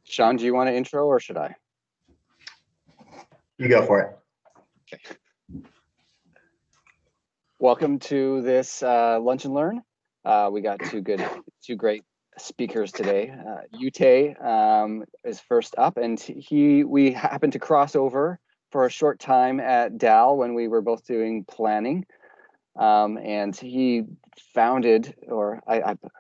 Sean, do you want to intro or should I? You go for it. Okay. Welcome to this Lunch and Learn. We got two great speakers today. Yute is first up, and we happened to cross over for a short time at Dal when we were both doing planning. And he founded, or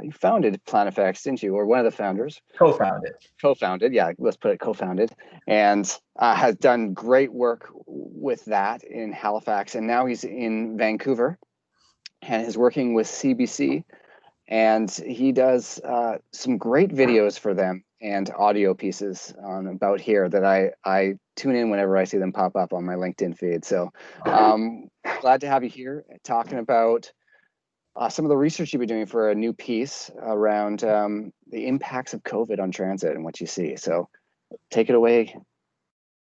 you founded PlanFX, didn't you? Or one of the founders? Co-founded, yeah, let's put it co-founded. And has done great work with that in Halifax. And now he's in Vancouver and is working with CBC. And he does some great videos for them and audio pieces on About Here that I tune in whenever I see them pop up on my LinkedIn feed. So glad to have you here talking about some of the research you've been doing for a new piece around the impacts of COVID on transit and what you see. So take it away.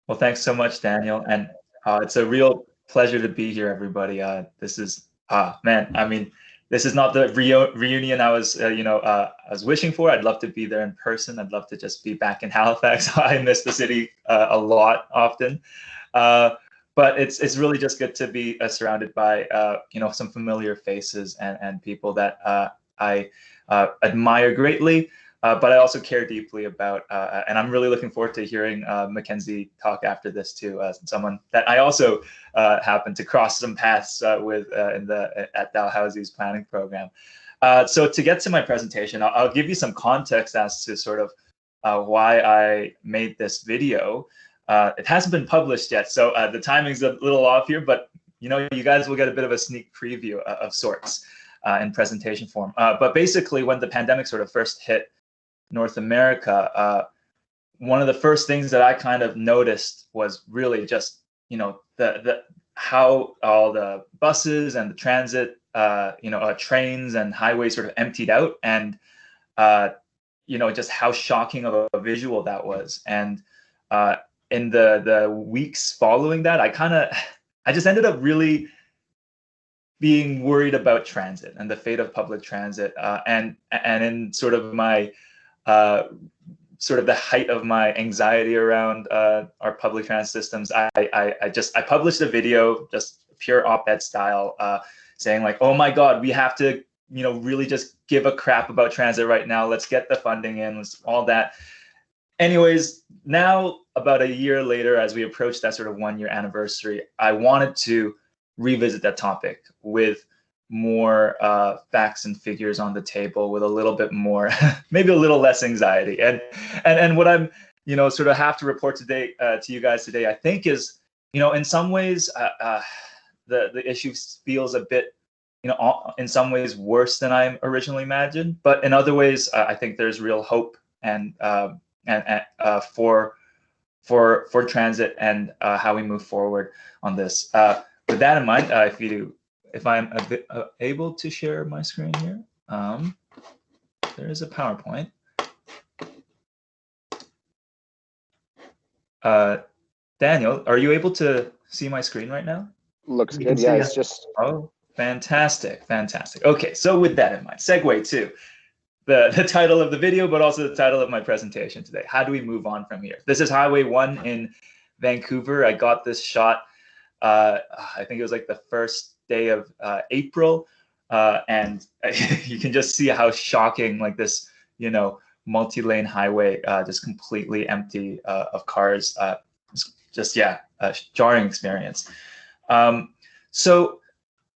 Well, thanks so much, Daniel. And it's a real pleasure to be here, everybody. This is, man, I mean, this is not the reunion I was, I was wishing for. I'd love to be there in person. I'd love to just be back in Halifax. I miss the city a lot often. But it's really just good to be surrounded by, some familiar faces and people that I admire greatly, but I also care deeply about. And I'm really looking forward to hearing Mackenzie talk after this too, someone that I also happened to cross some paths with at Dalhousie's planning program. So to get to my presentation, I'll give you some context as to sort of why I made this video. It hasn't been published yet, so the timing's a little off here, but you guys will get a bit of a sneak preview of sorts in presentation form. But basically, when the pandemic sort of first hit North America, one of the first things that I kind of noticed was really just, how all the buses and the transit, trains and highways sort of emptied out, and just how shocking of a visual that was. And in the weeks following that, I just ended up really being worried about transit and the fate of public transit. And in sort of my sort of the height of my anxiety around our public transit systems, I published a video, just pure op-ed style, saying like, oh my God, we have to really just give a crap about transit right now. Let's get the funding in, all that. Anyways, now about a year later, as we approach that sort of 1-year anniversary, I wanted to revisit that topic with more facts and figures on the table, with a little bit more, maybe a little less anxiety. And what I'm, sort of have to report today to you guys today, I think is, in some ways, the issue feels a bit, in some ways worse than I originally imagined, but in other ways, I think there's real hope and for transit and how we move forward on this. With that in mind, if I'm able to share my screen here, there is a PowerPoint. Daniel, are you able to see my screen right now? Looks good. Yeah, it's just. Oh, fantastic, fantastic. Okay, so with that in mind, segue to the title of the video, but also the title of my presentation today. How do we move on from here? This is Highway 1 in Vancouver. I got this shot, I think it was like the first day of April, and you can just see how shocking, like this, multi-lane highway, just completely empty of cars. Just, yeah, a jarring experience. So,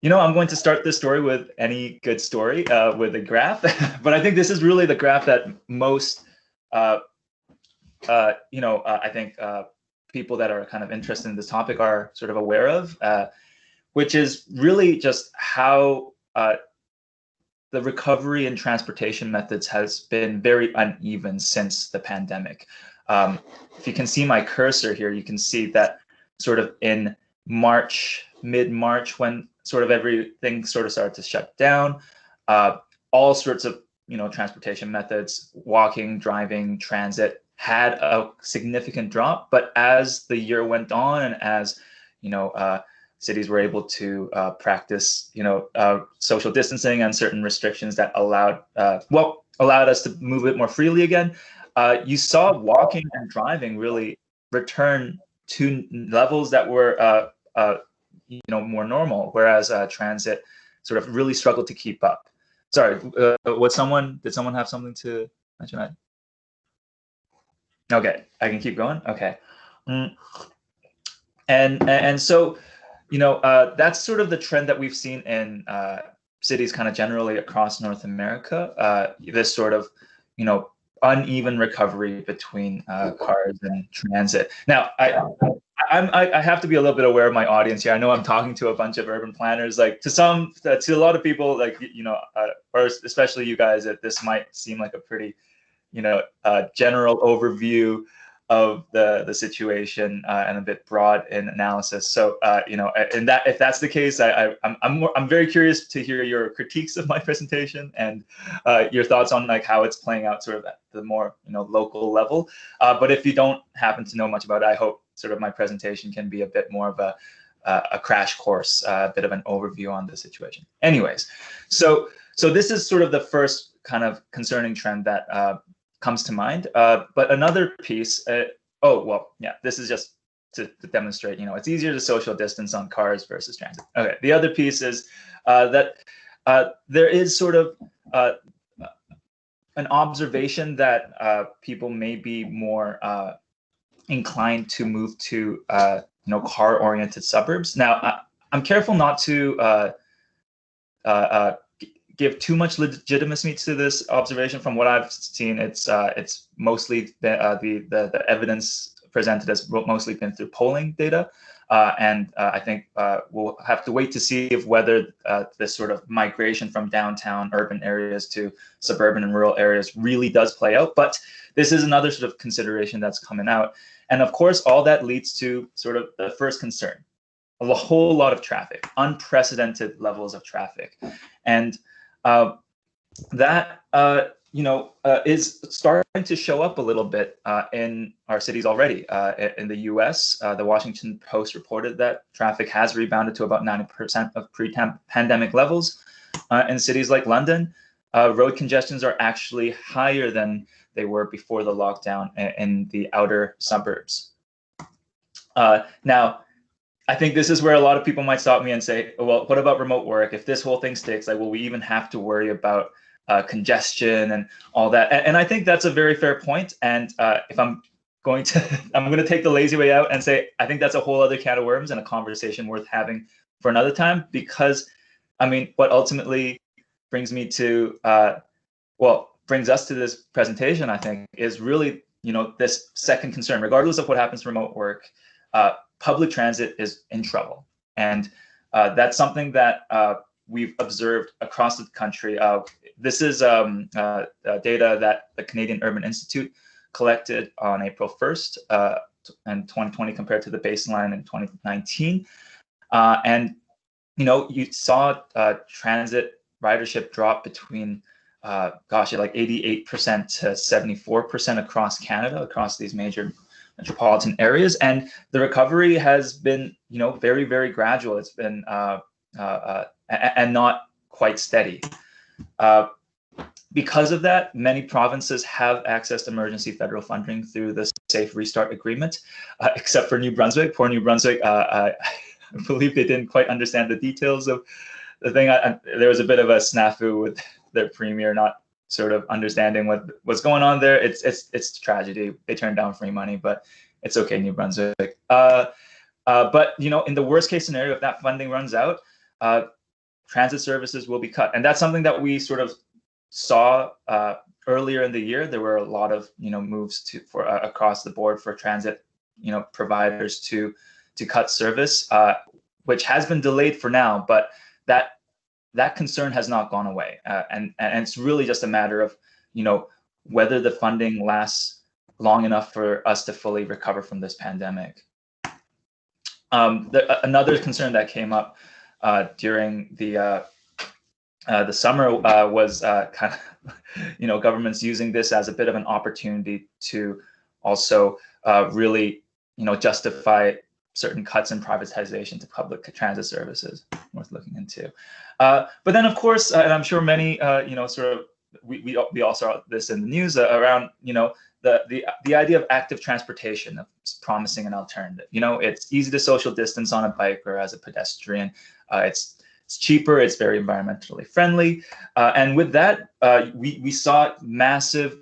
I'm going to start this story with any good story, with a graph, but I think this is really the graph that most, I think people that are kind of interested in this topic are sort of aware of, which is really just how the recovery in transportation methods has been very uneven since the pandemic. If you can see my cursor here, you can see that sort of in March, mid-March, when sort of everything sort of started to shut down, all sorts of transportation methods, walking, driving, transit, had a significant drop. But as the year went on, and as cities were able to practice social distancing and certain restrictions that allowed, allowed us to move it more freely again. You saw walking and driving really return to levels that were more normal, whereas transit sort of really struggled to keep up. Sorry, did someone have something to mention? Okay, I can keep going. Okay, and so that's sort of the trend that we've seen in cities kind of generally across North America. This sort of uneven recovery between cars and transit. Now, I have to be a little bit aware of my audience here. I know I'm talking to a bunch of urban planners. Like to a lot of people, like or especially you guys, that this might seem like a pretty general overview of the situation and a bit broad in analysis. So and that if that's the case, I'm very curious to hear your critiques of my presentation and your thoughts on like how it's playing out sort of at the more local level. But if you don't happen to know much about it, I hope sort of my presentation can be a bit more of a crash course, a bit of an overview on the situation. Anyways, so this is sort of the first kind of concerning trend that comes to mind. But another piece, this is just to demonstrate, it's easier to social distance on cars versus transit. Okay, the other piece is that there is sort of an observation that people may be more inclined to move to car-oriented suburbs. Now, I'm careful not to give too much legitimacy to this observation. From what I've seen, it's mostly the evidence presented has mostly been through polling data, and I think we'll have to wait to see if whether this sort of migration from downtown urban areas to suburban and rural areas really does play out. But this is another sort of consideration that's coming out, and of course, all that leads to sort of the first concern: a whole lot of traffic, unprecedented levels of traffic, and that is starting to show up a little bit in our cities already. In the U.S., the Washington Post reported that traffic has rebounded to about 90% of pre-pandemic levels. In cities like London, road congestions are actually higher than they were before the lockdown in the outer suburbs. Now, I think this is where a lot of people might stop me and say, well, what about remote work? If this whole thing sticks, like, will we even have to worry about congestion and all that? And I think that's a very fair point. And if I'm going to take the lazy way out and say, I think that's a whole other can of worms and a conversation worth having for another time, because I mean, what ultimately brings me to, brings us to this presentation, I think, is really, this second concern, regardless of what happens to remote work, public transit is in trouble. And that's something that we've observed across the country. This is data that the Canadian Urban Institute collected on April 1st in 2020 compared to the baseline in 2019. And, you saw transit ridership drop between, like 88% to 74% across Canada, across these major metropolitan areas, and the recovery has been, very, very gradual. It's been and not quite steady. Because of that, many provinces have accessed emergency federal funding through the Safe Restart Agreement, except for New Brunswick. Poor New Brunswick. I believe they didn't quite understand the details of the thing. There was a bit of a snafu with their premier not sort of understanding what's going on there. It's a tragedy. They turned down free money, but it's okay, New Brunswick. But in the worst case scenario, if that funding runs out, transit services will be cut, and that's something that we sort of saw earlier in the year. There were a lot of moves for across the board for transit providers to cut service, which has been delayed for now, but that concern has not gone away, and it's really just a matter of whether the funding lasts long enough for us to fully recover from this pandemic. Another concern that came up during the summer was kind of governments using this as a bit of an opportunity to also really justify certain cuts in privatization to public transit services. Worth looking into. But then, of course, and I'm sure many sort of we all saw this in the news around, the idea of active transportation, of promising an alternative. It's easy to social distance on a bike or as a pedestrian. It's cheaper. It's very environmentally friendly. And with that, we saw massive,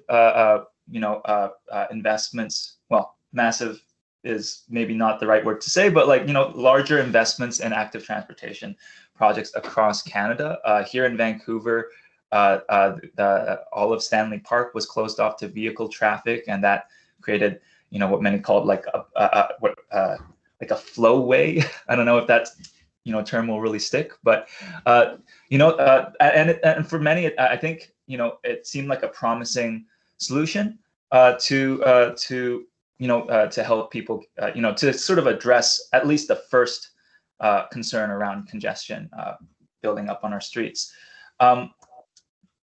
investments. Well, massive is maybe not the right word to say, but larger investments in active transportation projects across Canada. Here in Vancouver, the Olive Stanley Park was closed off to vehicle traffic, and that created, what many called like a flowway. I don't know if that term will really stick, but and for many, I think it seemed like a promising solution to help people, to sort of address at least the first concern around congestion building up on our streets.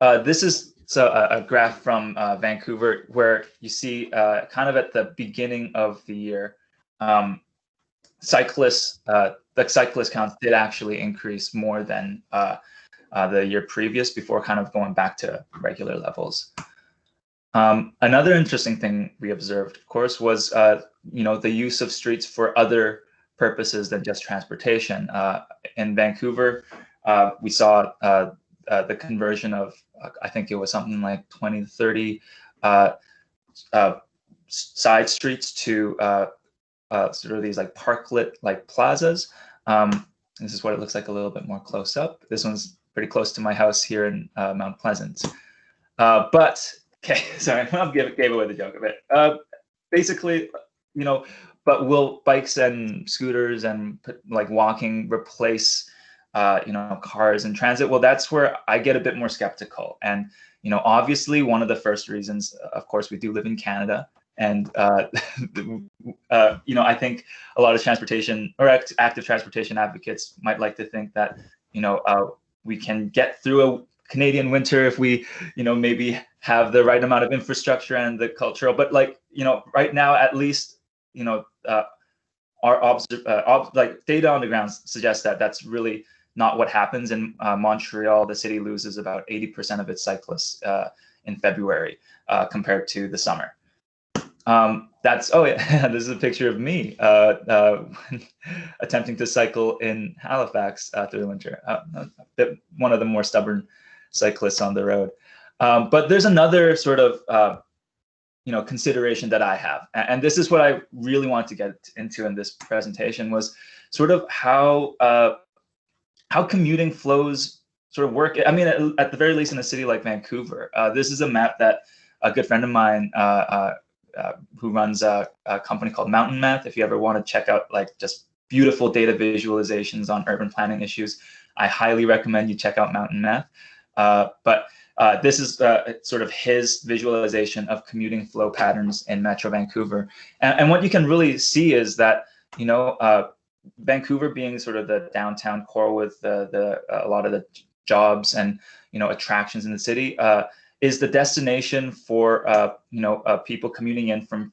This is a graph from Vancouver, where you see kind of at the beginning of the year, the cyclist counts did actually increase more than the year previous, before kind of going back to regular levels. Another interesting thing we observed, of course, was the use of streets for other purposes than just transportation. In Vancouver, we saw the conversion of, I think it was something like 20 to 30 side streets to sort of these like parklet like plazas. This is what it looks like a little bit more close up. This one's pretty close to my house here in Mount Pleasant. But okay, sorry, I gave away the joke a bit. Basically, but will bikes and scooters and like walking replace cars and transit? Well, that's where I get a bit more skeptical. And obviously, one of the first reasons, of course, we do live in Canada, and I think a lot of transportation or active transportation advocates might like to think that we can get through a Canadian winter if we maybe have the right amount of infrastructure and the cultural. But right now, at least our data on the ground suggests that that's really not what happens. In Montreal, the city loses about 80% of its cyclists in February compared to the summer. This is a picture of me attempting to cycle in Halifax through the winter. One of the more stubborn cyclists on the road. But there's another sort of consideration that I have, and this is what I really want to get into in this presentation, was sort of how commuting flows sort of work. I mean, at the very least in a city like Vancouver. This is a map that a good friend of mine who runs a company called Mountain Math. If you ever want to check out like just beautiful data visualizations on urban planning issues, I highly recommend you check out Mountain Math. But this is sort of his visualization of commuting flow patterns in Metro Vancouver. And what you can really see is that, Vancouver being sort of the downtown core with a lot of the jobs and, attractions in the city, is the destination for, people commuting in from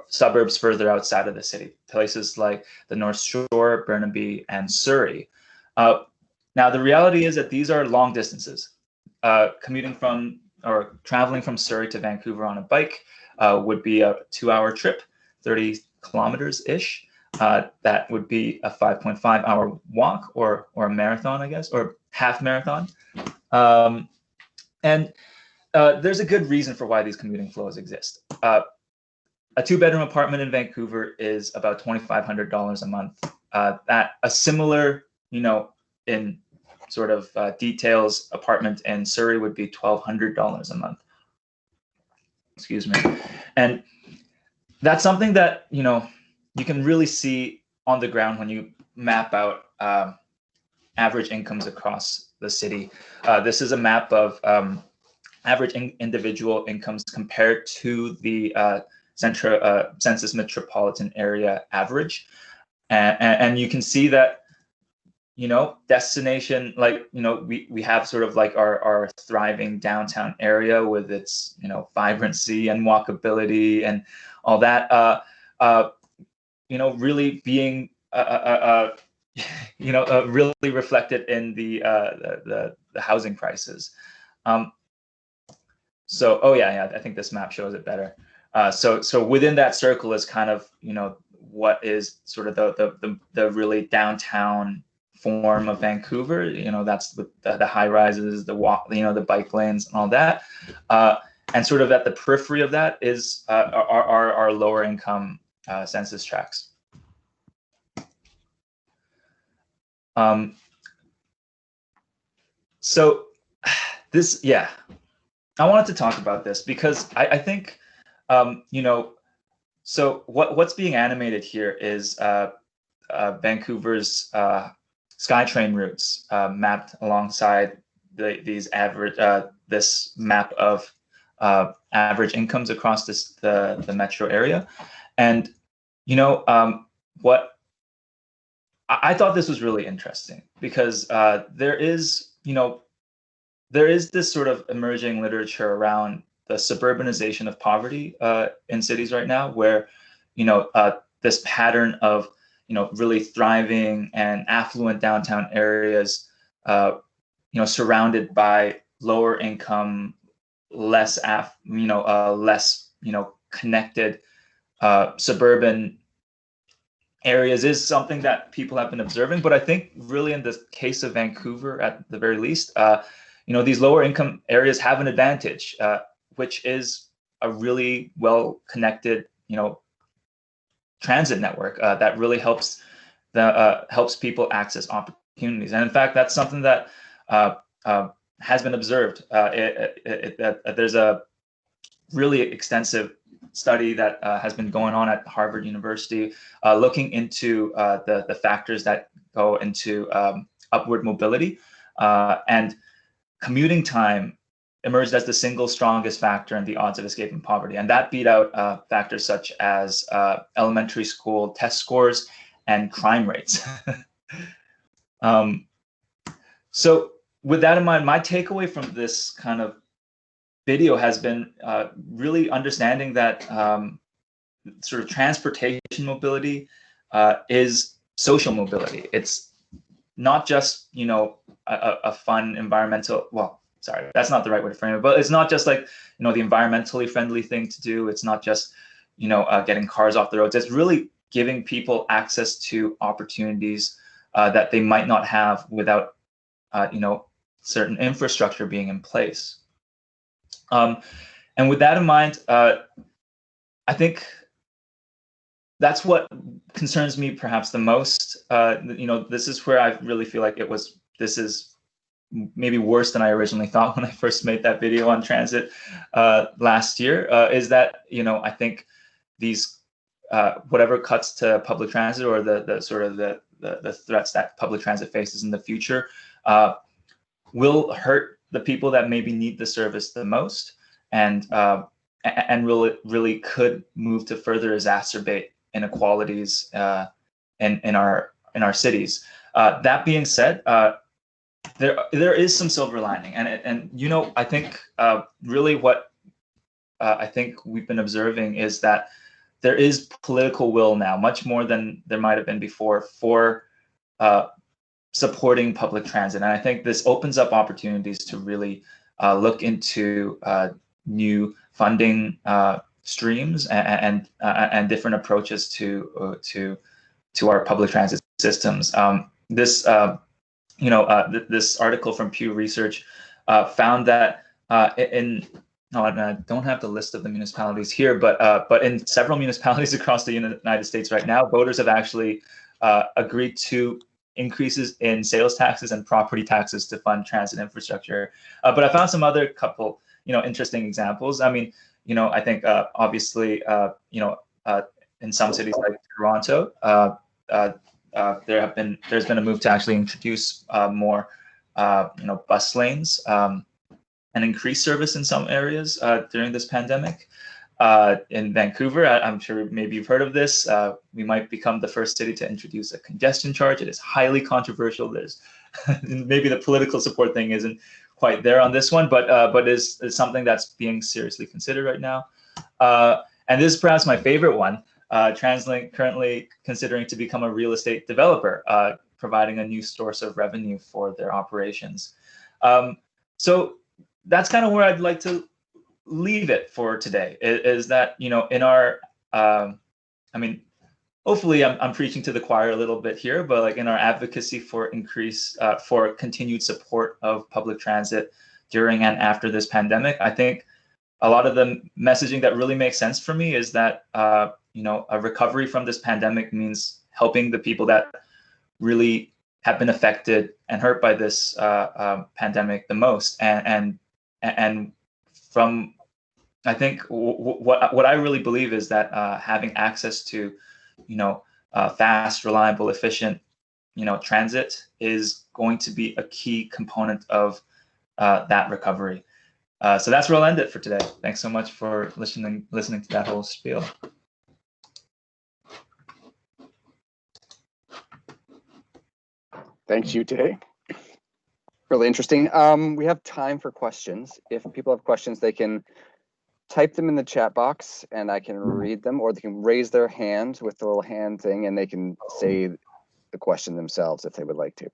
suburbs further outside of the city, places like the North Shore, Burnaby, and Surrey. Now, the reality is that these are long distances. Commuting from or traveling from Surrey to Vancouver on a bike would be a 2-hour trip, 30 kilometers-ish. That would be a 5.5-hour walk, or a marathon, I guess, or half marathon. And there's a good reason for why these commuting flows exist. A 2-bedroom apartment in Vancouver is about $2,500 a month. That a similar, in sort of details apartment in Surrey would be $1,200 a month. Excuse me. And that's something that, you can really see on the ground when you map out average incomes across the city. This is a map of average individual incomes compared to the Census Metropolitan Area average. And you can see that, destination, like, we have sort of like our thriving downtown area with its, vibrancy and walkability and all that, really being, really reflected in the housing prices. So, oh yeah, I think this map shows it better. So within that circle is kind of, what is sort of the really downtown form of Vancouver. That's the high rises, the walk, the bike lanes and all that. And sort of at the periphery of that is our lower income census tracts. So this, yeah, I wanted to talk about this because I think, so what's being animated here is Vancouver's SkyTrain routes mapped alongside these average this map of average incomes across the metro area, and what I thought this was really interesting because there is this sort of emerging literature around the suburbanization of poverty in cities right now, where this pattern of really thriving and affluent downtown areas, surrounded by lower income, less connected suburban areas is something that people have been observing. But I think really in the case of Vancouver, at the very least, these lower income areas have an advantage, which is a really well connected, transit network that really helps people access opportunities. And in fact, that's something that has been observed. There's a really extensive study that has been going on at Harvard University, looking into the factors that go into upward mobility, and commuting time emerged as the single strongest factor in the odds of escaping poverty. And that beat out factors such as elementary school test scores and crime rates. So with that in mind, my takeaway from this kind of video has been really understanding that sort of transportation mobility is social mobility. It's not just, a fun environmental, well, sorry, that's not the right way to frame it, but it's not just like, the environmentally friendly thing to do. It's not just, getting cars off the roads. It's really giving people access to opportunities that they might not have without, certain infrastructure being in place. And with that in mind, I think that's what concerns me perhaps the most. This is where I really feel like this is maybe worse than I originally thought when I first made that video on transit last year, is that, I think these, whatever cuts to public transit or the sort of the threats that public transit faces in the future will hurt the people that maybe need the service the most, and really could move to further exacerbate inequalities in our cities. That being said, there is some silver lining, and I think really what I think we've been observing is that there is political will now, much more than there might have been before, for supporting public transit. And I think this opens up opportunities to really look into new funding streams and different approaches to our public transit systems. This article from Pew Research found that I don't have the list of the municipalities here, but in several municipalities across the United States right now, voters have actually agreed to increases in sales taxes and property taxes to fund transit infrastructure. But I found some other couple, interesting examples. I mean, I think obviously, in some cities like Toronto, there's been a move to actually introduce more, bus lanes and increase service in some areas during this pandemic. In Vancouver, I'm sure maybe you've heard of this. We might become the first city to introduce a congestion charge. It is highly controversial. There's maybe the political support thing isn't quite there on this one, but is something that's being seriously considered right now. And this is perhaps my favorite one. TransLink currently considering to become a real estate developer, providing a new source of revenue for their operations. So that's kind of where I'd like to leave it for today is that, in our, I mean, hopefully I'm preaching to the choir a little bit here, but like in our advocacy for for continued support of public transit during and after this pandemic, I think a lot of the messaging that really makes sense for me is that, a recovery from this pandemic means helping the people that really have been affected and hurt by this pandemic the most. And from, I think what I really believe is that having access to, fast, reliable, efficient, transit is going to be a key component of that recovery. So that's where I'll end it for today. Thanks so much for listening to that whole spiel. Thanks, Yute. Really interesting. We have time for questions. If people have questions, they can type them in the chat box and I can read them, or they can raise their hand with the little hand thing and they can say the question themselves if they would like to.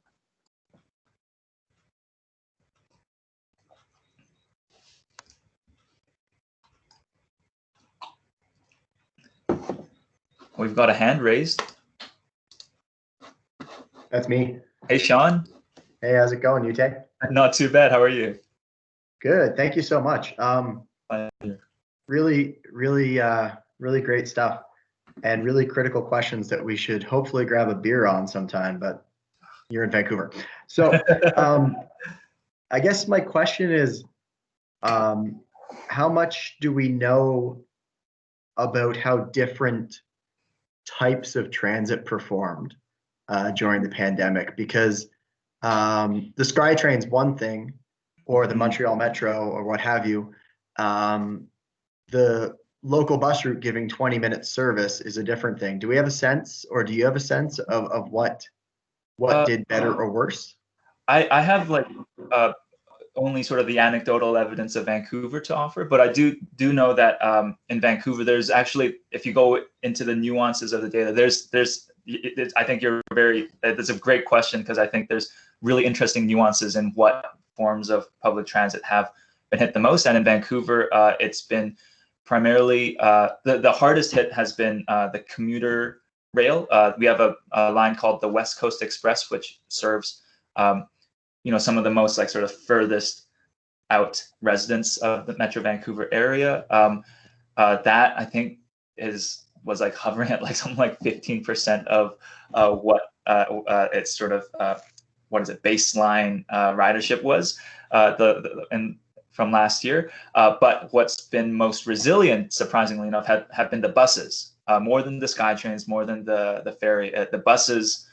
We've got a hand raised. That's me. Hey, Sean. Hey, how's it going, Yute? Not too bad. How are you? Good. Thank you so much. Really great stuff and really critical questions that we should hopefully grab a beer on sometime, but you're in Vancouver. So I guess my question is, how much do we know about how different types of transit performed during the pandemic? Because the SkyTrain's one thing, or the Montreal Metro, or what have you. The local bus route giving 20-minute service is a different thing. Do we have a sense, or do you have a sense of what did better or worse? I have like only sort of the anecdotal evidence of Vancouver to offer, but I do know that in Vancouver, there's actually, if you go into the nuances of the data, I think that's a great question, because I think there's really interesting nuances in what forms of public transit have been hit the most. And in Vancouver, it's been primarily, the hardest hit has been the commuter rail. We have a line called the West Coast Express, which serves some of the most like sort of furthest out residents of the Metro Vancouver area. That I think was like hovering at like something like 15% of what it's sort of baseline ridership was and from last year. But what's been most resilient, surprisingly enough, have been the buses, more than the SkyTrains, more than the ferry. The buses,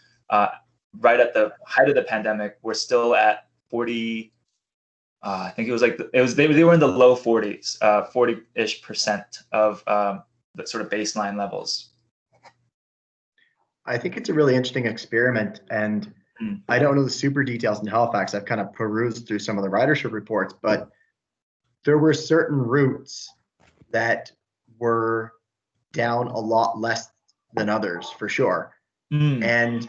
right at the height of the pandemic, were still at 40. I think they were in the low 40s, 40-ish% of the sort of baseline levels. I think it's a really interesting experiment, and I don't know the super details in Halifax. I've kind of perused through some of the ridership reports, but there were certain routes that were down a lot less than others, for sure. And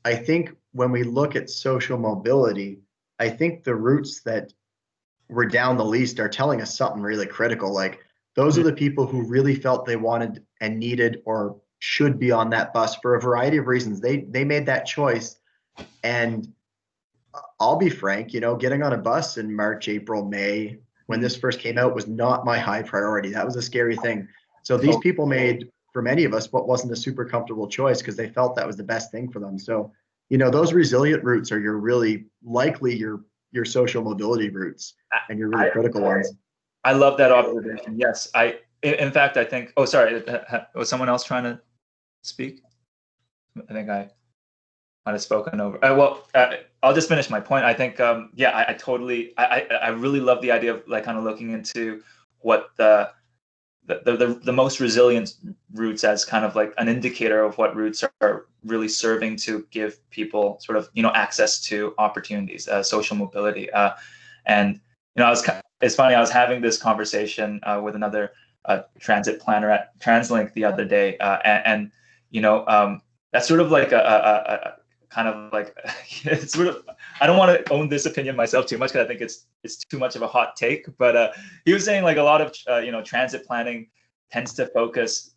I think when we look at social mobility, I think the routes that were down the least are telling us something really critical. Like, those are the people who really felt they wanted and needed or should be on that bus for a variety of reasons. They made that choice. And I'll be frank, getting on a bus in March, April, May, when this first came out, was not my high priority. That was a scary thing. So these people made, for many of us, what wasn't a super comfortable choice, because they felt that was the best thing for them. So, those resilient routes are your really likely your social mobility routes and your really critical ones. I love that observation. Yes, in fact, I think. Oh, sorry. Was someone else trying to speak? I think I might have spoken over. I'll just finish my point. I think, I really love the idea of like kind of looking into what the most resilient routes as kind of like an indicator of what routes are really serving to give people sort of access to opportunities, social mobility, and it's funny. I was having this conversation with another transit planner at TransLink the other day, and that's sort of like kind of like it's sort of, I don't want to own this opinion myself too much because I think it's too much of a hot take. But he was saying like a lot of transit planning tends to focus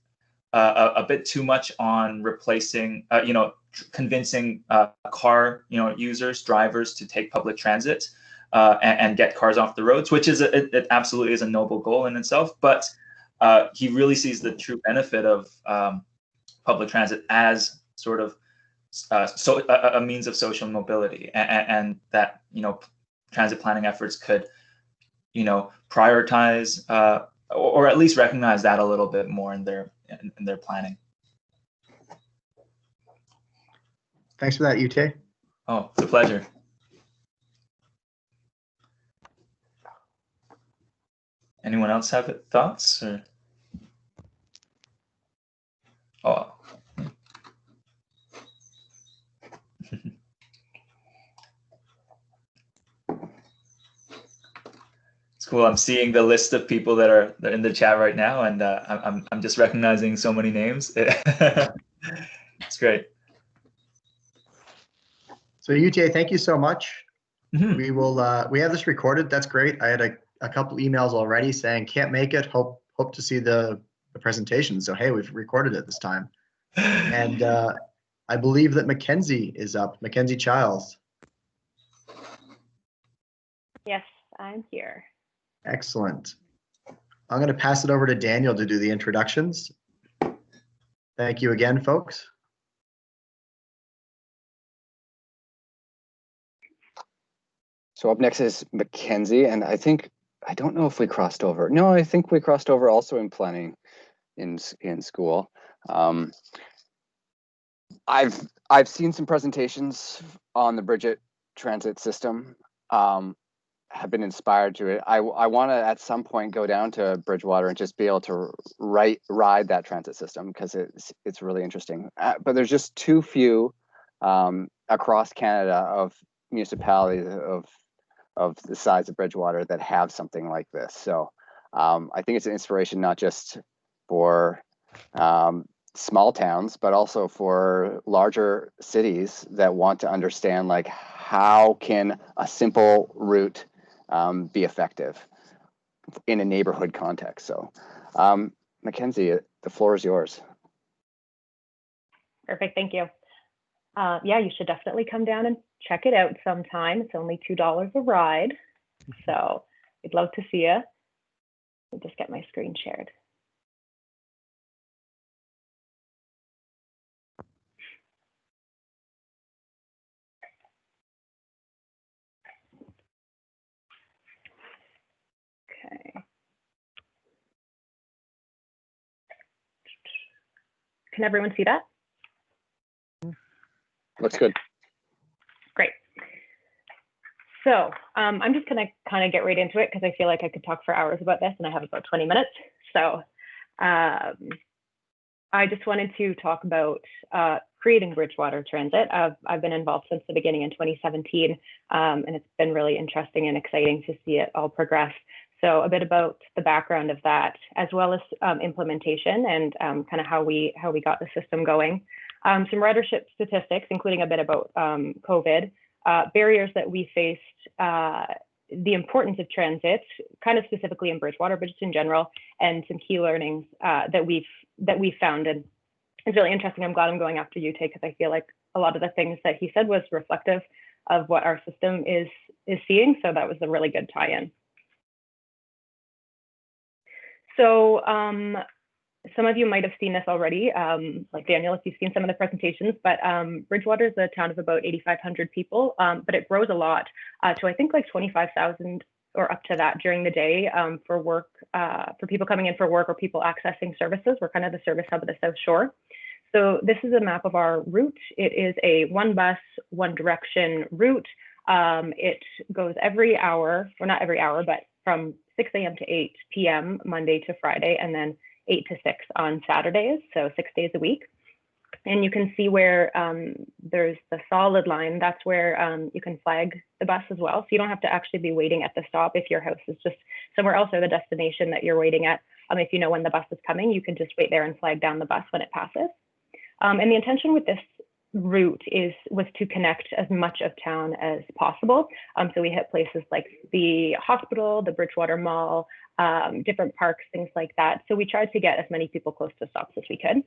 a bit too much on replacing convincing car drivers to take public transit and get cars off the roads, which is it absolutely is a noble goal in itself. But he really sees the true benefit of public transit as sort of a means of social mobility, and that transit planning efforts could prioritize or at least recognize that a little bit more in their planning. Thanks for that, Ute. Oh, it's a pleasure. Anyone else have thoughts? Or? Oh. It's cool. I'm seeing the list of people that are in the chat right now, and I'm just recognizing so many names. It's great. So Ute, thank you so much. Mm-hmm. We have this recorded. That's great. I had a couple emails already saying can't make it. Hope to see the presentation. So hey, we've recorded it this time. And I believe that Mackenzie is up. Mackenzie Childs. Yes, I'm here. Excellent. I'm going to pass it over to Daniel to do the introductions. Thank you again, folks. So up next is Mackenzie, and I don't know if we crossed over. No, I think we crossed over also in planning in school. I've seen some presentations on the Bridget transit system. Have been inspired to it. I want to at some point go down to Bridgewater and just be able to ride that transit system because it's really interesting. But there's just too few across Canada of municipalities of the size of Bridgewater that have something like this. So I think it's an inspiration not just for small towns, but also for larger cities that want to understand like how can a simple route be effective in a neighborhood context. So Mackenzie, the floor is yours. Perfect, thank you. Yeah, you should definitely come down and check it out sometime. It's only $2 a ride. So we'd love to see you. I'll just get my screen shared. Okay. Can everyone see that? Looks good. Great. So I'm just going to kind of get right into it because I feel like I could talk for hours about this and I have about 20 minutes. So I just wanted to talk about creating Bridgewater Transit. I've been involved since the beginning in 2017, and it's been really interesting and exciting to see it all progress. So a bit about the background of that, as well as implementation and kind of how we got the system going. Some ridership statistics, including a bit about COVID, barriers that we faced, the importance of transit, kind of specifically in Bridgewater, but just in general, and some key learnings that we've found. And it's really interesting. I'm glad I'm going after you, Tay, because I feel like a lot of the things that he said was reflective of what our system is seeing. So that was a really good tie-in. So some of you might have seen this already, like Daniel, if you've seen some of the presentations, but Bridgewater is a town of about 8,500 people, but it grows a lot to I think like 25,000 or up to that during the day for work, for people coming in for work or people accessing services. We're kind of the service hub of the South Shore. So this is a map of our route. It is a one bus, one direction route. It goes every hour, or not every hour, but from 6 a.m. to 8 p.m. Monday to Friday, and then 8 to 6 on Saturdays, so 6 days a week. And you can see where there's the solid line. That's where you can flag the bus as well. So you don't have to actually be waiting at the stop if your house is just somewhere else or the destination that you're waiting at. If you know when the bus is coming, you can just wait there and flag down the bus when it passes. And the intention with this route was to connect as much of town as possible. So we hit places like the hospital, the Bridgewater Mall, different parks, things like that. So we tried to get as many people close to stops as we could.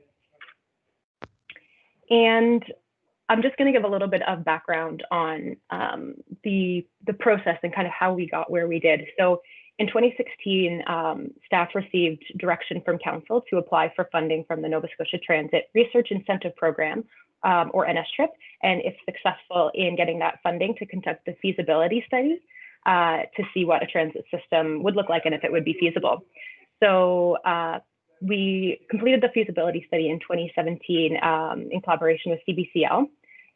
And I'm just going to give a little bit of background on the process and kind of how we got where we did. So in 2016, staff received direction from council to apply for funding from the Nova Scotia Transit Research Incentive Program, or NSTRIP, and if successful in getting that funding, to conduct a feasibility study to see what a transit system would look like and if it would be feasible. So we completed the feasibility study in 2017 in collaboration with CBCL,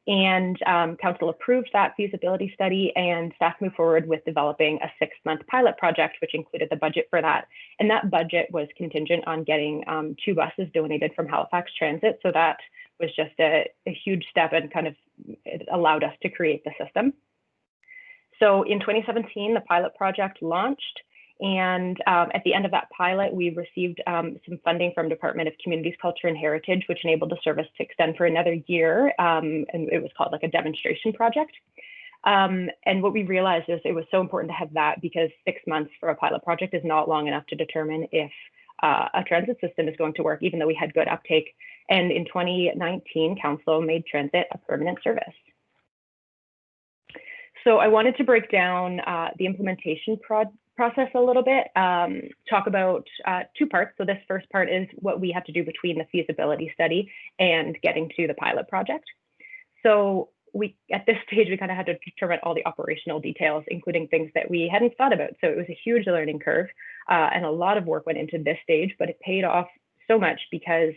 and council approved that feasibility study, and staff moved forward with developing a 6-month pilot project, which included the budget for that. And that budget was contingent on getting 2 buses donated from Halifax Transit. So that was just a huge step, and kind of it allowed us to create the system. So in 2017, the pilot project launched. And at the end of that pilot, we received some funding from Department of Communities, Culture and Heritage, which enabled the service to extend for another year. And it was called like a demonstration project. And what we realized is it was so important to have that, because 6 months for a pilot project is not long enough to determine if a transit system is going to work, even though we had good uptake. And in 2019, council made transit a permanent service. So I wanted to break down the implementation process a little bit, talk about 2 parts. So this first part is what we had to do between the feasibility study and getting to the pilot project. So at this stage, we kind of had to determine all the operational details, including things that we hadn't thought about. So it was a huge learning curve, and a lot of work went into this stage, but it paid off so much because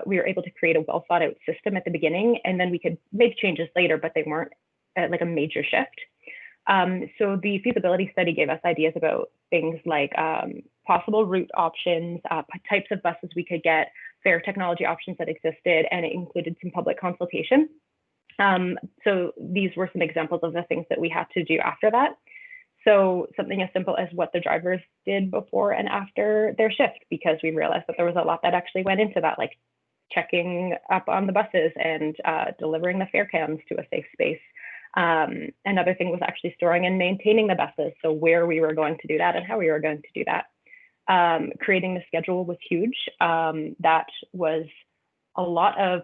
we were able to create a well thought out system at the beginning, and then we could make changes later, but they weren't like a major shift. So the feasibility study gave us ideas about things like possible route options, types of buses we could get, fare technology options that existed, and it included some public consultation. So these were some examples of the things that we had to do after that. So something as simple as what the drivers did before and after their shift, because we realized that there was a lot that actually went into that, like checking up on the buses and delivering the fare cams to a safe space. Another thing was actually storing and maintaining the buses, so where we were going to do that and how we were going to do that. Creating the schedule was huge. That was a lot of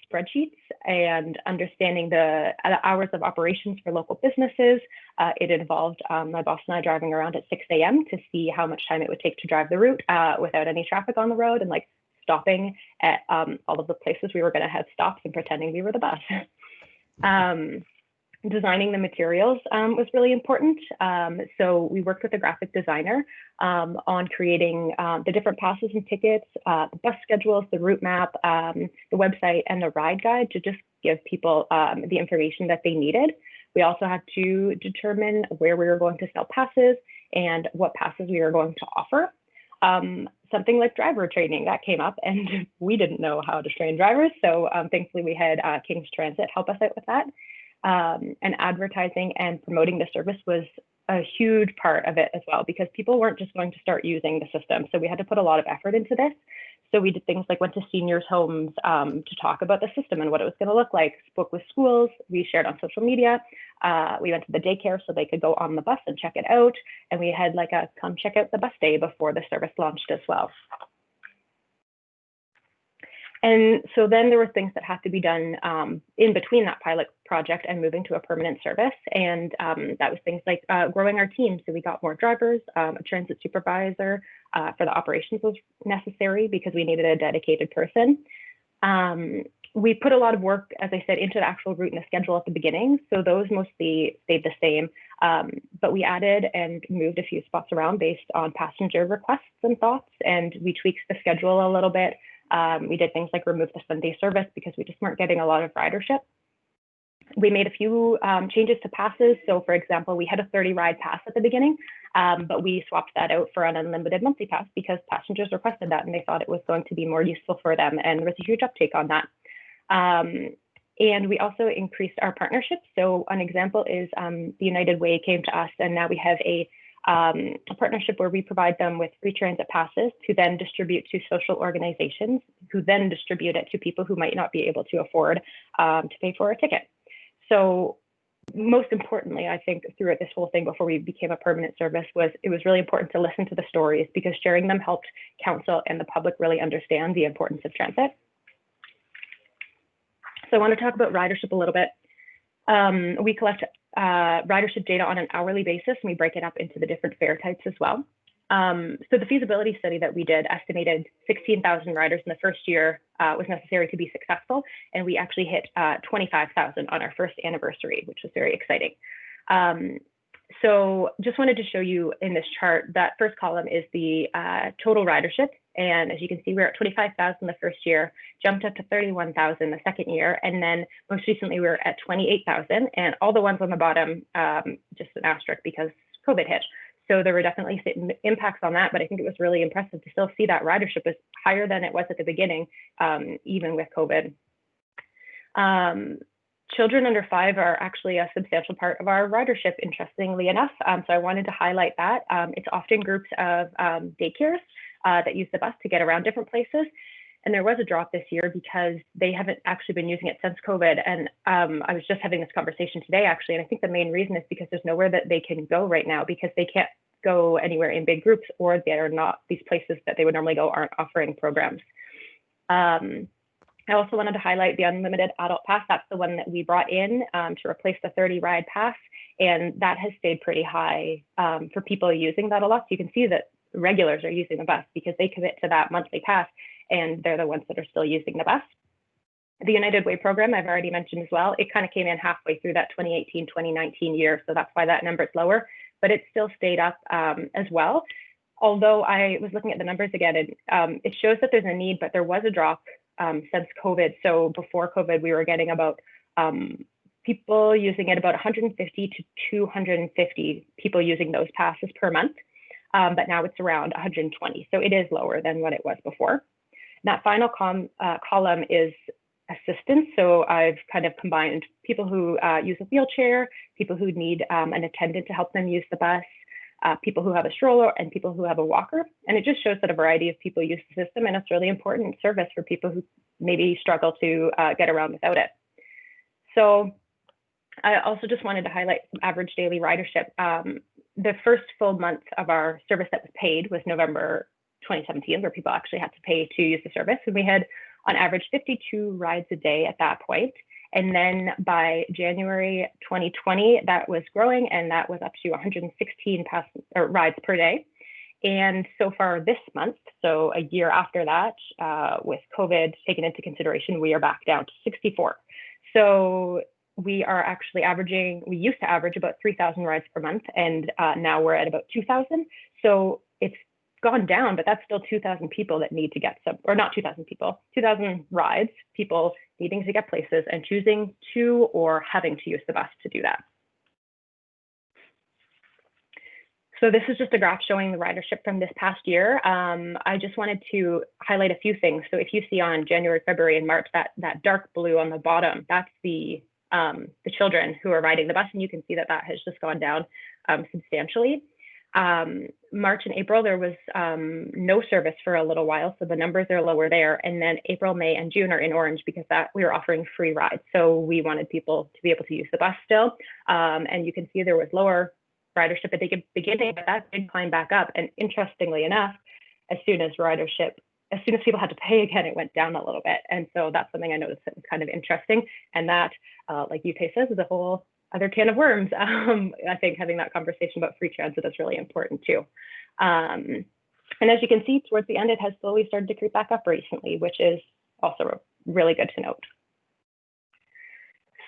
spreadsheets and understanding the hours of operations for local businesses. It involved my boss and I driving around at 6 a.m. to see how much time it would take to drive the route without any traffic on the road, and like stopping at all of the places we were going to have stops and pretending we were the bus. Designing the materials was really important. So we worked with a graphic designer on creating the different passes and tickets, the bus schedules, the route map, the website, and the ride guide to just give people the information that they needed. We also had to determine where we were going to sell passes and what passes we were going to offer. Something like driver training that came up, and we didn't know how to train drivers. So thankfully we had King's Transit help us out with that. And advertising and promoting the service was a huge part of it as well, because people weren't just going to start using the system. So we had to put a lot of effort into this. So we did things like went to seniors' homes to talk about the system and what it was going to look like, spoke with schools, we shared on social media. We went to the daycare so they could go on the bus and check it out. And we had like a come check out the bus day before the service launched as well. And so then there were things that had to be done in between that pilot project and moving to a permanent service. And that was things like growing our team. So we got more drivers, a transit supervisor for the operations was necessary because we needed a dedicated person. We put a lot of work, as I said, into the actual route and the schedule at the beginning. So those mostly stayed the same, but we added and moved a few spots around based on passenger requests and thoughts. And we tweaked the schedule a little bit. We did things like remove the Sunday service because we just weren't getting a lot of ridership. We made a few changes to passes. So for example, we had a 30 ride pass at the beginning, but we swapped that out for an unlimited monthly pass because passengers requested that and they thought it was going to be more useful for them, and there was a huge uptake on that. And we also increased our partnerships. So an example is the United Way came to us, and now we have a a partnership where we provide them with free transit passes to then distribute to social organizations who then distribute it to people who might not be able to afford to pay for a ticket. So most importantly, I think throughout this whole thing before we became a permanent service it was really important to listen to the stories, because sharing them helped council and the public really understand the importance of transit. So I want to talk about ridership a little bit. We collect ridership data on an hourly basis, and we break it up into the different fare types as well. So the feasibility study that we did estimated 16,000 riders in the first year was necessary to be successful, and we actually hit 25,000 on our first anniversary, which was very exciting. So just wanted to show you in this chart, that first column is the total ridership. And as you can see, we're at 25,000 the first year, jumped up to 31,000 the second year. And then most recently, we were at 28,000. And all the ones on the bottom, just an asterisk because COVID hit. So there were definitely impacts on that, but I think it was really impressive to still see that ridership is higher than it was at the beginning, even with COVID. Children under 5 are actually a substantial part of our ridership, interestingly enough. So I wanted to highlight that. It's often groups of daycares that use the bus to get around different places. And there was a drop this year because they haven't actually been using it since COVID. And I was just having this conversation today, actually. And I think the main reason is because there's nowhere that they can go right now, because they can't go anywhere in big groups, or they are not, these places that they would normally go aren't offering programs. I also wanted to highlight the unlimited adult pass. That's the one that we brought in to replace the 30 ride pass. And that has stayed pretty high for people using that a lot. So you can see that regulars are using the bus because they commit to that monthly pass, and they're the ones that are still using the bus. The United Way program, I've already mentioned as well, it kind of came in halfway through that 2018-2019 year. So that's why that number is lower, but it still stayed up as well. Although I was looking at the numbers again, and it shows that there's a need, but there was a drop since COVID. So before COVID, we were getting about people using it, about 150 to 250 people using those passes per month. But now it's around 120. So it is lower than what it was before. That final column is assistance. So I've kind of combined people who use a wheelchair, people who need an attendant to help them use the bus, people who have a stroller, and people who have a walker. And it just shows that a variety of people use the system, and it's really important service for people who maybe struggle to get around without it. So I also just wanted to highlight average daily ridership. The first full month of our service that was paid was November 2017, where people actually had to pay to use the service. And we had on average 52 rides a day at that point. And then by January 2020, that was growing, and that was up to 116 rides per day. And so far this month, so a year after that, with COVID taken into consideration, we are back down to 64. So we are actually averaging, we used to average about 3,000 rides per month, and now we're at about 2,000. So it's gone down, but that's still 2,000 people that need to get some, or not 2,000 people, 2,000 rides, people needing to get places and choosing to or having to use the bus to do that. So this is just a graph showing the ridership from this past year. I just wanted to highlight a few things. So if you see on January, February, and March, that dark blue on the bottom, that's the children who are riding the bus, and you can see that that has just gone down substantially. March and April, there was no service for a little while, so the numbers are lower there. And then April, May, and June are in orange because that we were offering free rides. So we wanted people to be able to use the bus still. And you can see there was lower ridership at the beginning, but that did climb back up. And interestingly enough, as soon as people had to pay again, it went down a little bit. And so that's something I noticed that was kind of interesting. And that, like Yutei says, is a whole other can of worms. I think having that conversation about free transit is really important too. And as you can see, towards the end, it has slowly started to creep back up recently, which is also really good to note.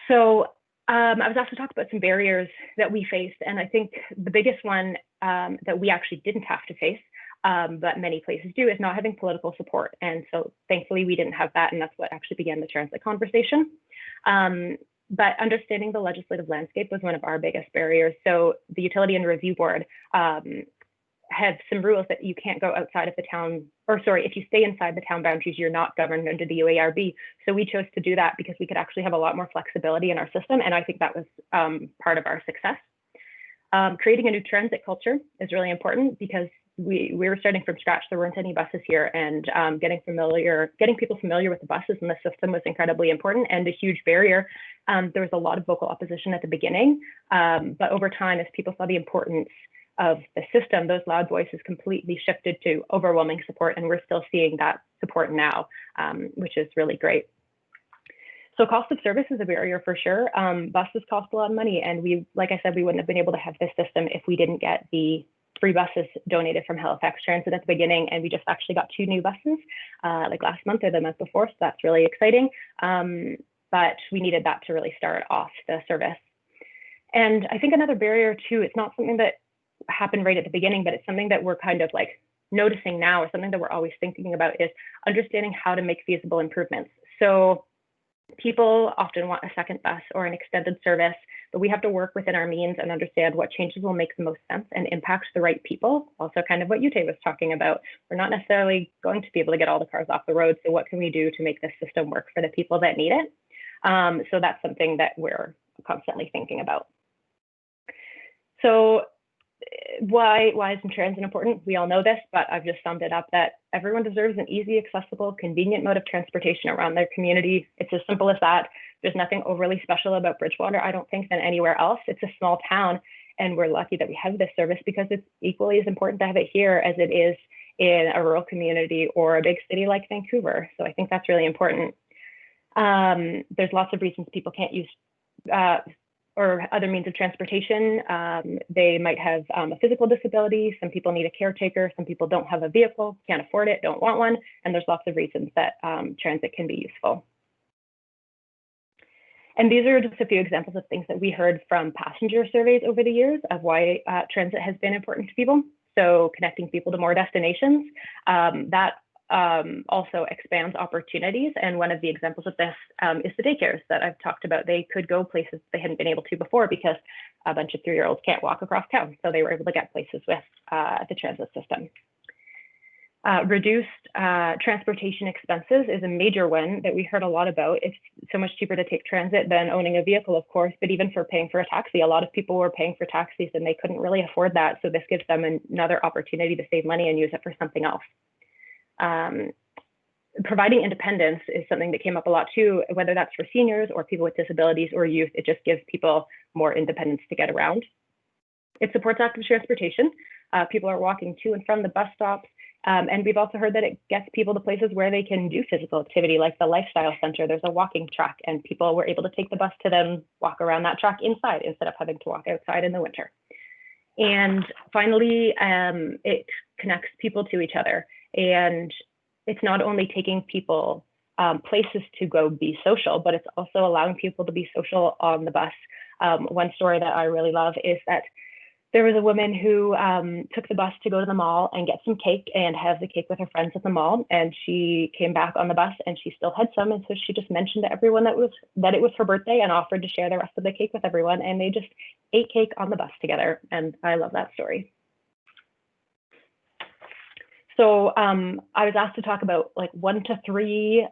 So I was asked to talk about some barriers that we faced. And I think the biggest one that we actually didn't have to face, but many places do, is not having political support. And so thankfully we didn't have that. And that's what actually began the transit conversation. But understanding the legislative landscape was one of our biggest barriers. So the Utility and Review Board had some rules that you can't go outside of the town, or sorry, if you stay inside the town boundaries, you're not governed under the UARB. So we chose to do that because we could actually have a lot more flexibility in our system. And I think that was part of our success. Creating a new transit culture is really important because we were starting from scratch. There weren't any buses here, and getting people familiar with the buses and the system was incredibly important and a huge barrier. There was a lot of vocal opposition at the beginning, but over time, as people saw the importance of the system, those loud voices completely shifted to overwhelming support, and we're still seeing that support now, which is really great. So cost of service is a barrier for sure. Buses cost a lot of money, and like I said, we wouldn't have been able to have this system if we didn't get the free buses donated from Halifax Transit at the beginning, and we just actually got 2 new buses like last month or the month before, so that's really exciting. But we needed that to really start off the service. And I think another barrier too, it's not something that happened right at the beginning, but it's something that we're kind of like noticing now, or something that we're always thinking about, is understanding how to make feasible improvements. So people often want a second bus or an extended service, but we have to work within our means and understand what changes will make the most sense and impact the right people. Also kind of what Yute was talking about. We're not necessarily going to be able to get all the cars off the road. So what can we do to make this system work for the people that need it? So that's something that we're constantly thinking about. So why is transit important? We all know this, but I've just summed it up that everyone deserves an easy, accessible, convenient mode of transportation around their community. It's as simple as that. There's nothing overly special about Bridgewater, I don't think, than anywhere else. It's a small town, and we're lucky that we have this service because it's equally as important to have it here as it is in a rural community or a big city like Vancouver. So I think that's really important. There's lots of reasons people can't use or other means of transportation. They might have a physical disability. Some people need a caretaker. Some people don't have a vehicle, can't afford it, don't want one. And there's lots of reasons that transit can be useful. And these are just a few examples of things that we heard from passenger surveys over the years of why transit has been important to people. So connecting people to more destinations, that also expands opportunities. And one of the examples of this is the daycares that I've talked about. They could go places they hadn't been able to before because a bunch of 3-year-olds can't walk across town. So they were able to get places with the transit system. Reduced transportation expenses is a major one that we heard a lot about. It's so much cheaper to take transit than owning a vehicle, of course, but even for paying for a taxi, a lot of people were paying for taxis and they couldn't really afford that. So this gives them another opportunity to save money and use it for something else. Providing independence is something that came up a lot too, whether that's for seniors or people with disabilities or youth. It just gives people more independence to get around. It supports active transportation. People are walking to and from the bus stops. And we've also heard that it gets people to places where they can do physical activity, like the Lifestyle Center. There's a walking track, and people were able to take the bus to then walk around that track inside instead of having to walk outside in the winter. And finally, it connects people to each other. And it's not only taking people places to go be social, but it's also allowing people to be social on the bus. One story that I really love is that there was a woman who took the bus to go to the mall and get some cake and have the cake with her friends at the mall. And she came back on the bus and she still had some. And so she just mentioned to everyone that it was her birthday and offered to share the rest of the cake with everyone. And they just ate cake on the bus together. And I love that story. So I was asked to talk about like 1 to 3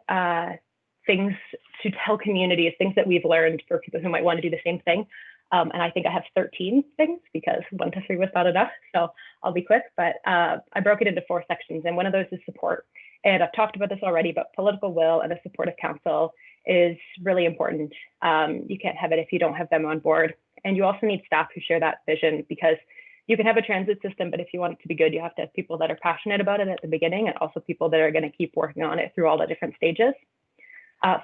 things to tell communities, things that we've learned for people who might want to do the same thing. And I think I have 13 things because 1 to 3 was not enough. So I'll be quick, but I broke it into 4 sections. And one of those is support. And I've talked about this already, but political will and a supportive council is really important. You can't have it if you don't have them on board. And you also need staff who share that vision, because you can have a transit system, but if you want it to be good, you have to have people that are passionate about it at the beginning and also people that are going to keep working on it through all the different stages.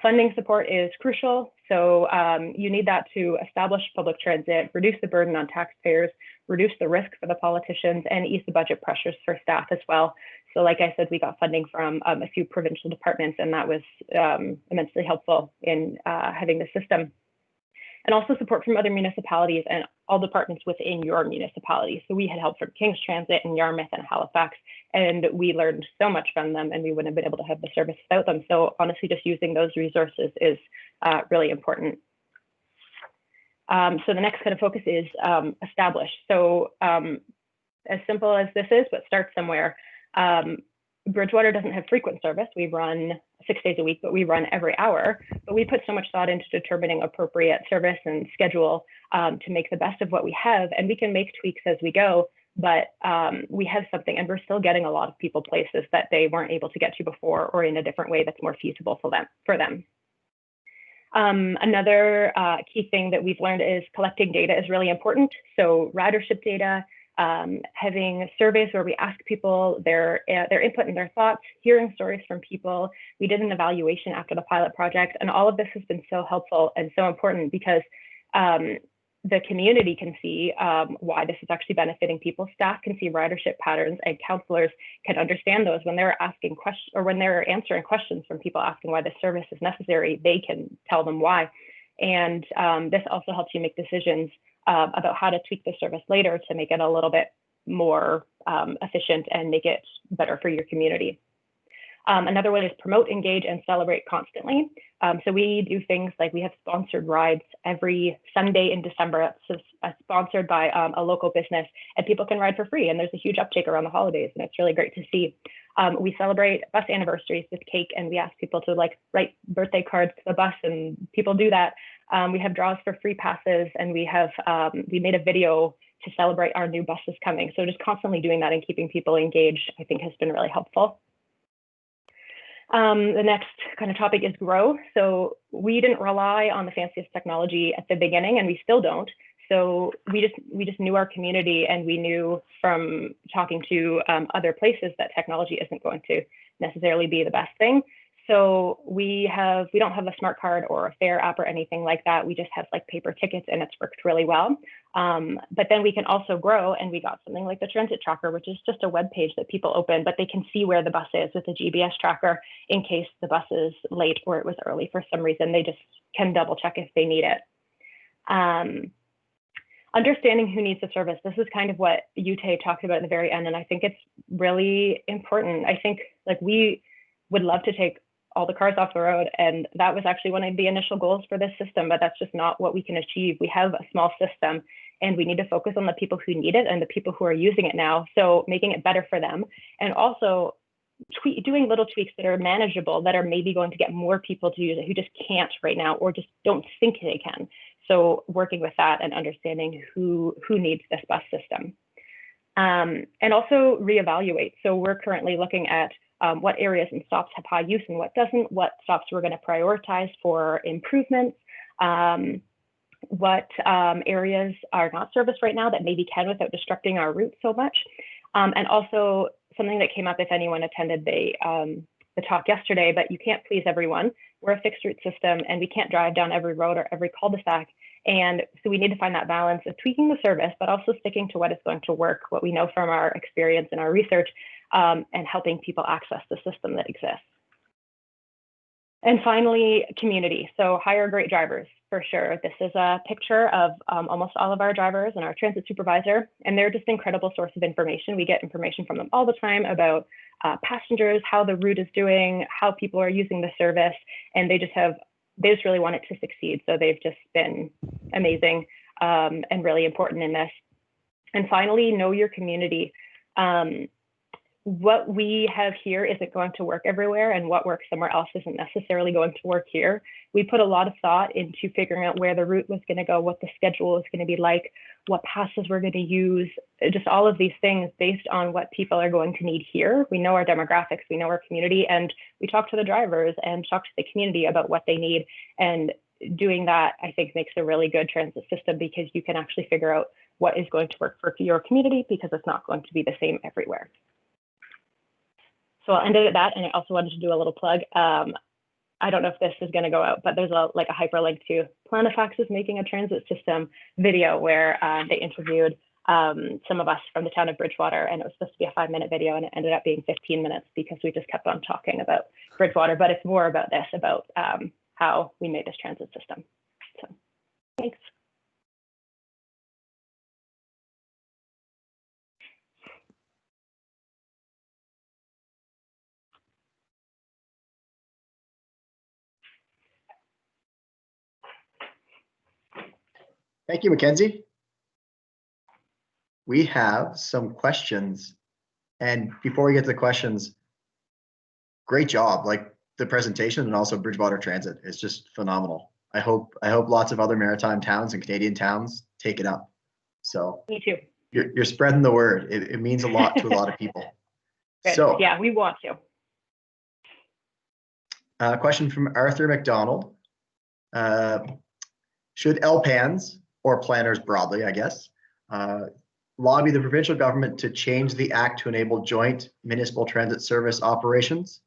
Funding support is crucial. So you need that to establish public transit, reduce the burden on taxpayers, reduce the risk for the politicians, and ease the budget pressures for staff as well. So like I said, we got funding from a few provincial departments, and that was immensely helpful in having the system. And also support from other municipalities and all departments within your municipality. So we had help from King's Transit and Yarmouth and Halifax, and we learned so much from them, and we wouldn't have been able to have the service without them. So honestly, just using those resources is really important. So the next kind of focus is establish. So as simple as this is, but start somewhere. Bridgewater doesn't have frequent service. We run 6 days a week, but we run every hour. But we put so much thought into determining appropriate service and schedule to make the best of what we have. And we can make tweaks as we go, but we have something, and we're still getting a lot of people places that they weren't able to get to before, or in a different way that's more feasible for them. Another key thing that we've learned is collecting data is really important. So ridership data, having surveys where we ask people their input and their thoughts, hearing stories from people. We did an evaluation after the pilot project, and all of this has been so helpful and so important because the community can see why this is actually benefiting people. Staff can see ridership patterns, and counselors can understand those when they're asking questions, or when they're answering questions from people asking why this service is necessary. They can tell them why. And this also helps you make decisions about how to tweak the service later to make it a little bit more efficient and make it better for your community. Another one is promote, engage, and celebrate constantly. So we do things like we have sponsored rides every Sunday in December. It's sponsored by a local business, and people can ride for free. And there's a huge uptake around the holidays, and it's really great to see. We celebrate bus anniversaries with cake, and we ask people to write birthday cards to the bus, and people do that. We have draws for free passes, and we made a video to celebrate our new buses coming. So just constantly doing that and keeping people engaged, I think, has been really helpful. The next kind of topic is grow. So we didn't rely on the fanciest technology at the beginning, and we still don't. So we just knew our community, and we knew from talking to other places that technology isn't going to necessarily be the best thing. So we don't have a smart card or a fare app or anything like that. We just have paper tickets, and it's worked really well. But then we can also grow, and we got something like the transit tracker, which is just a web page that people open, but they can see where the bus is with a GPS tracker in case the bus is late or it was early for some reason. They just can double check if they need it. Understanding who needs the service. This is kind of what Yute talked about at the very end, and I think it's really important. I think we would love to take all the cars off the road, and that was actually one of the initial goals for this system, but that's just not what we can achieve. We have a small system, and we need to focus on the people who need it and the people who are using it now. So making it better for them, and also doing little tweaks that are manageable, that are maybe going to get more people to use it who just can't right now, or just don't think they can. So working with that and understanding who needs this bus system. And also reevaluate. So we're currently looking at what areas and stops have high use and what doesn't, what stops we're going to prioritize for improvements, what areas are not serviced right now that maybe can without disrupting our route so much. And also something that came up if anyone attended the talk yesterday, but you can't please everyone. We're a fixed route system, and we can't drive down every road or every cul-de-sac. And so we need to find that balance of tweaking the service, but also sticking to what is going to work, what we know from our experience and our research, and helping people access the system that exists. And finally, community. So hire great drivers, for sure. This is a picture of almost all of our drivers and our transit supervisor, and they're just an incredible source of information. We get information from them all the time about passengers, how the route is doing, how people are using the service, and they just really want it to succeed. So they've just been amazing and really important in this. And finally, know your community. What we have here isn't going to work everywhere, and what works somewhere else isn't necessarily going to work here. We put a lot of thought into figuring out where the route was going to go, what the schedule is going to be like, what passes we're going to use, just all of these things based on what people are going to need here. We know our demographics, we know our community, and we talk to the drivers and talk to the community about what they need. And doing that, I think, makes a really good transit system, because you can actually figure out what is going to work for your community, because it's not going to be the same everywhere. So I'll end it at that, and I also wanted to do a little plug. I don't know if this is going to go out, but there's a hyperlink to Planifax is making a transit system video where they interviewed some of us from the town of Bridgewater, and it was supposed to be a 5-minute video, and it ended up being 15 minutes because we just kept on talking about Bridgewater. But it's more about this, about how we made this transit system. So thanks. Thank you, Mackenzie. We have some questions. And before we get to the questions, great job. Like the presentation and also Bridgewater Transit is just phenomenal. I hope lots of other maritime towns and Canadian towns take it up. So Me too. you're spreading the word. It means a lot to a lot of people. Good. So yeah, we want to. Question from Arthur McDonald. Should LPANs, or planners broadly, I guess, lobby the provincial government to change the act to enable joint municipal transit service operations?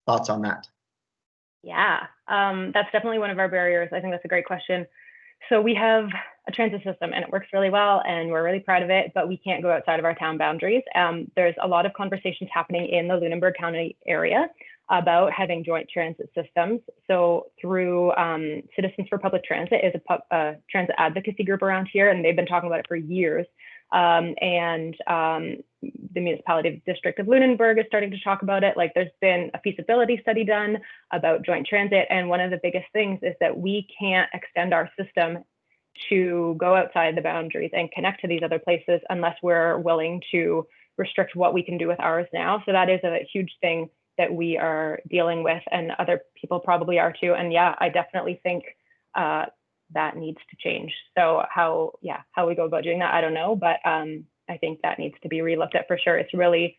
Thoughts on that? Yeah, that's definitely one of our barriers. I think that's a great question. So we have a transit system and it works really well and we're really proud of it, but we can't go outside of our town boundaries. There's a lot of conversations happening in the Lunenburg County area about having joint transit systems. So through Citizens for Public Transit is a transit advocacy group around here, and they've been talking about it for years. The municipality district of Lunenburg is starting to talk about it. Like there's been a feasibility study done about joint transit. And one of the biggest things is that we can't extend our system to go outside the boundaries and connect to these other places unless we're willing to restrict what we can do with ours now. So that is a huge thing that we are dealing with, and other people probably are too. And yeah, I definitely think that needs to change. So how we go about doing that, I don't know, but I think that needs to be relooked at for sure. It's really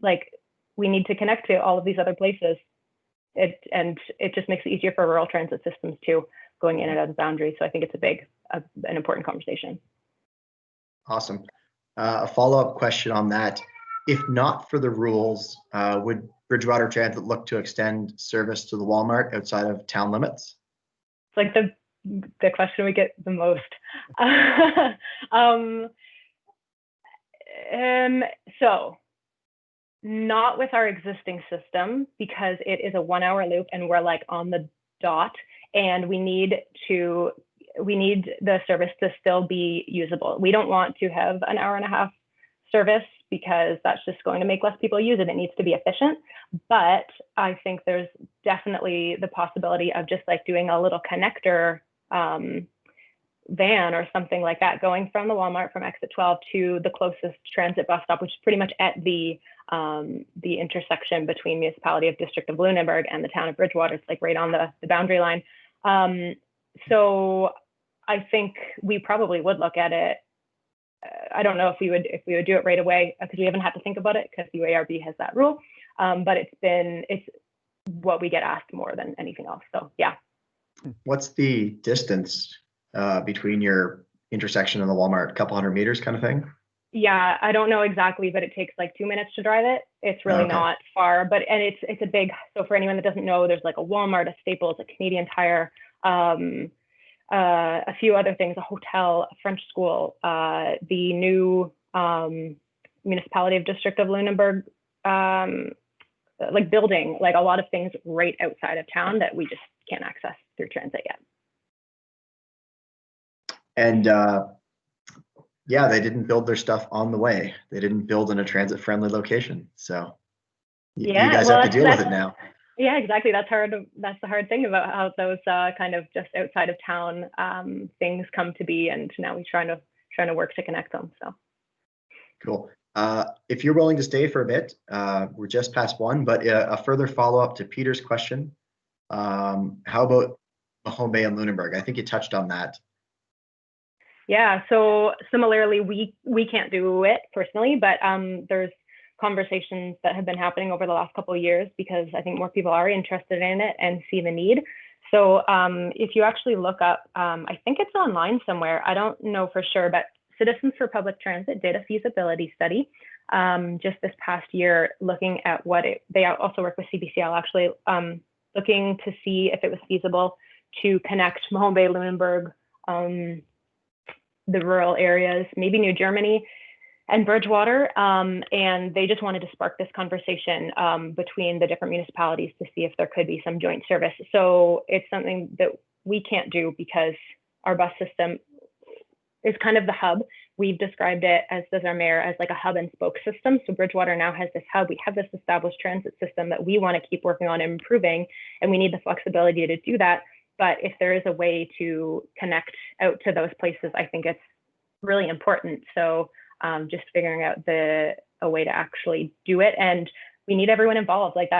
like we need to connect to all of these other places. And it just makes it easier for rural transit systems too, going in and out of boundaries. So I think it's an important conversation. Awesome. A follow-up question on that. If not for the rules, would Bridgewater Transit look to extend service to the Walmart outside of town limits? It's like the question we get the most. So not with our existing system, because it is a 1 hour loop and we're like on the dot, and we need the service to still be usable. We don't want to have an hour and a half service because that's just going to make less people use it. It needs to be efficient. But I think there's definitely the possibility of just like doing a little connector van or something like that, going from the Walmart from exit 12 to the closest transit bus stop, which is pretty much at the intersection between municipality of District of Lunenburg and the town of Bridgewater. It's like right on the boundary line. So I think we probably would look at it. I don't know if we would do it right away, because we haven't had to think about it because UARB has that rule. But it's what we get asked more than anything else. So yeah. What's the distance between your intersection and the Walmart? A couple hundred meters kind of thing? Yeah, I don't know exactly, but it takes like 2 minutes to drive it. It's really not far, and it's a big, so for anyone that doesn't know, there's like a Walmart, a Staples, a Canadian Tire, a few other things, a hotel, a French school, the new municipality of District of Lunenburg like building, like a lot of things right outside of town that we just can't access through transit yet. And yeah, they didn't build their stuff on the way. They didn't build in a transit-friendly location. So you guys have to deal with it now. Yeah, exactly. That's hard. That's the hard thing about how those kind of just outside of town things come to be, and now we're trying to work to connect them. So cool. If you're willing to stay for a bit, we're just past 1, but a further follow-up to Peter's question. How about Mahone Bay and Lunenburg? I think you touched on that. Yeah, so similarly, we can't do it personally, but there's conversations that have been happening over the last couple of years, because I think more people are interested in it and see the need. So if you actually look up, I think it's online somewhere, I don't know for sure, but Citizens for Public Transit did a feasibility study just this past year, looking at they also work with CBCL actually, looking to see if it was feasible to connect Mahone Bay, Lunenburg, the rural areas, maybe New Germany and Bridgewater. And they just wanted to spark this conversation between the different municipalities to see if there could be some joint service. So it's something that we can't do because our bus system is kind of the hub. We've described it, as does our mayor, as like a hub and spoke system. So Bridgewater now has this hub. We have this established transit system that we want to keep working on and improving, and we need the flexibility to do that. But if there is a way to connect out to those places, I think it's really important. So just figuring out a way to actually do it, and we need everyone involved. Like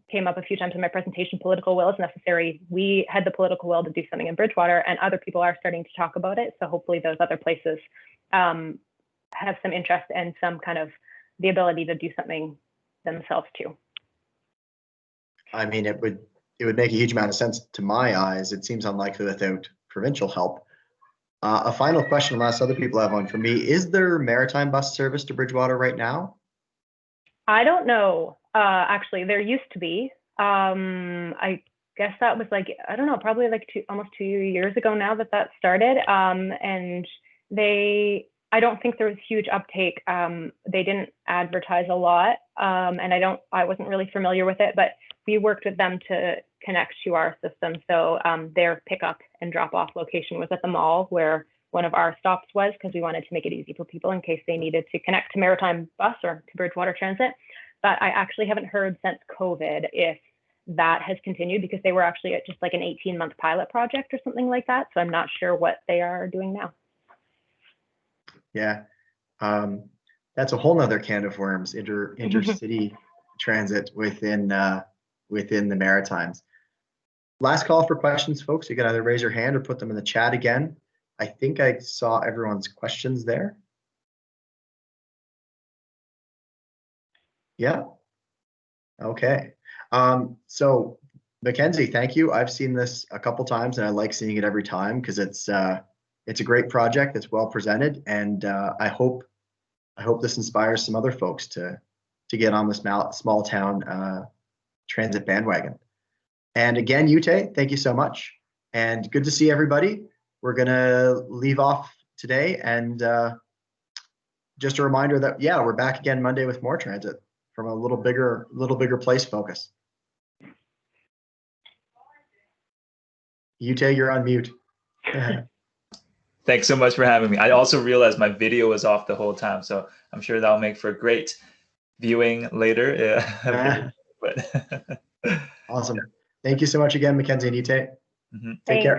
came up a few times in my presentation, political will is necessary. We had the political will to do something in Bridgewater, and other people are starting to talk about it. So hopefully those other places have some interest and some kind of the ability to do something themselves too. I mean, it would make a huge amount of sense to my eyes. It seems unlikely without provincial help. A final question, unless other people have one for me. Is there maritime bus service to Bridgewater right now? I don't know. Actually, there used to be. I guess that was like, I don't know, probably like almost 2 years ago now that started. And I don't think there was huge uptake. They didn't advertise a lot. And I wasn't really familiar with it, but we worked with them to connect to our system. So their pickup and drop off location was at the mall where one of our stops was, because we wanted to make it easy for people in case they needed to connect to Maritime Bus or to Bridgewater Transit. But I actually haven't heard since COVID if that has continued, because they were actually at just like an 18-month pilot project or something like that. So I'm not sure what they are doing now. Yeah, that's a whole nother can of worms, intercity transit within the Maritimes. Last call for questions, folks. You can either raise your hand or put them in the chat again. I think I saw everyone's questions there. Yeah. Okay. So Mackenzie, thank you. I've seen this a couple times and I like seeing it every time because it's a great project. It's well presented, and I hope this inspires some other folks to get on this small town transit bandwagon. And again, Ute, thank you so much, and good to see everybody. We're gonna leave off today, and just a reminder that we're back again Monday with more transit from a little bigger place focus. Ute, you're on mute. Thanks so much for having me. I also realized my video was off the whole time, so I'm sure that'll make for great viewing later. Awesome. Thank you so much again, Mackenzie and Ute. Mm-hmm. Take care.